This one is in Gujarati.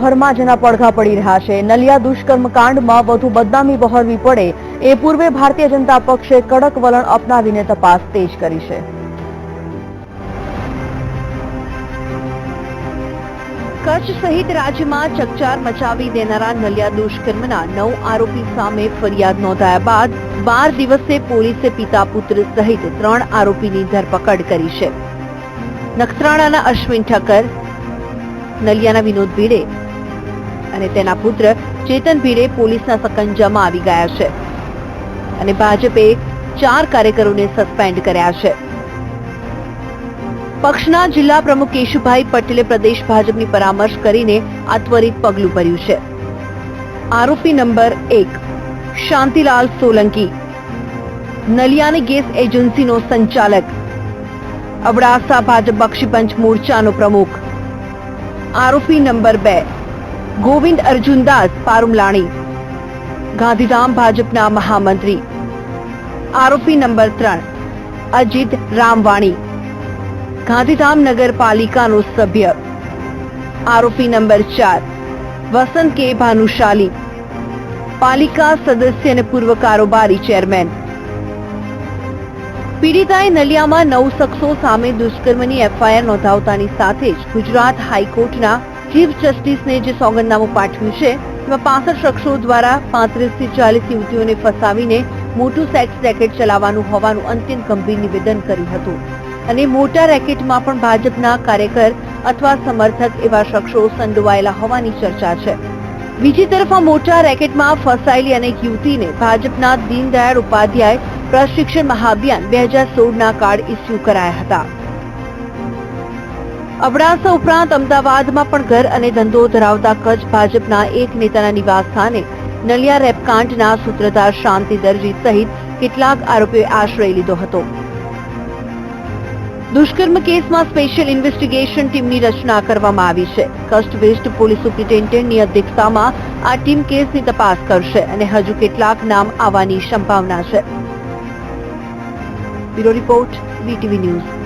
શહેરમાં જેના પડઘા પડી રહ્યા છે। નલિયા દુષ્કર્મ કાંડમાં વધુ બદનામી વહોરવી પડે એ પૂર્વે ભારતીય જનતા પક્ષે કડક વલણ અપનાવીને તપાસ તેજ કરી છે। કચ્છ સહિત રાજ્યમાં ચકચાર મચાવી દેનારા નલિયા દુષ્કર્મના 9 આરોપી સામે ફરિયાદ નોંધાયા બાદ 12 દિવસે પોલીસે પિતા પુત્ર સહિત 3 આરોપીની ધરપકડ કરી છે। નખત્રાણાના અશ્વિન ઠક્કર, નલિયાના વિનોદ ભીડે અને તેના પુત્ર ચેતન ભીડે પોલીસના સકંજામાં આવી ગયા છે અને ભાજપે 4 કાર્યકરોને સસ્પેન્ડ કર્યા છે। પક્ષના જિલ્લા પ્રમુખ કેશુભાઈ પટેલે પ્રદેશ ભાજપની પરામર્શ કરીને આ ત્વરિત પગલું ભર્યું છે। આરોપી નંબર 1 શાંતિલાલ સોલંકી, નલિયાની ગેસ એજન્સીનો સંચાલક, અબડાસા ભાજપ બક્ષીપંચ મોરચાનો પ્રમુખ। આરોપી નંબર 2 ગોવિંદ અર્જુનદાસ પારુમલાણી, ગાંધીધામ ભાજપના મહામંત્રી। આરોપી નંબર 3 અજીત રામવાણી, ગાંધીધામ નગરપાલિકાનો સભ્ય। આરોપી નંબર 4 વસંત કે ભાનુશાલી, પાલિકા સદસ્ય અને પૂર્વ કારોબારી ચેરમેન। પીડિતાએ નલિયામાં 9 શખ્સો સામે દુષ્કર્મની એફઆઈઆર નોંધાવતાની સાથે જ ગુજરાત હાઈકોર્ટના ચીફ જસ્ટિસને જે સોગંદનામું પાઠવ્યું છે તેમાં 65 શખ્સો દ્વારા 35 થી 40 યુવતીઓને ફસાવીને મોટું સેક્સ રેકેટ ચલાવવાનું હોવાનું અત્યંત ગંભીર નિવેદન કર્યું હતું અને મોટા રેકેટમાં પણ ભાજપના કાર્યકર અથવા સમર્થક એવા શખ્સો સંડોવાયેલા હોવાની ચર્ચા છે। બીજી તરફ આ મોટા રેકેટમાં ફસાયેલી અનેક યુવતીને ભાજપના દીનદયાળ ઉપાધ્યાય પ્રશિક્ષણ મહાઅભિયાન 2016ના કાર્ડ ઇસ્યુ કરાયા હતા। અબડાસા ઉપરાંત અમદાવાદમાં પણ ઘર અને ધંધો ધરાવતા કચ્છ ભાજપના એક નેતાના નિવાસ સ્થાને નલિયા રેપકાંડના સૂત્રધાર શાંતિ દરજી સહિત કેટલાક આરોપીઓએ આશ્રય લીધો હતો। દુષ્કર્મ કેસમાં સ્પેશિયલ ઇન્વેસ્ટિગેશન ટીમની રચના કરવામાં આવી છે। કચ્છ વેસ્ટ પોલીસ સુપ્રિન્ટેન્ડન્ટની અધ્યક્ષતામાં આ ટીમ કેસની તપાસ કરશે અને હજુ કેટલાક નામ આવવાની સંભાવના છે। Bureau report, VTV news.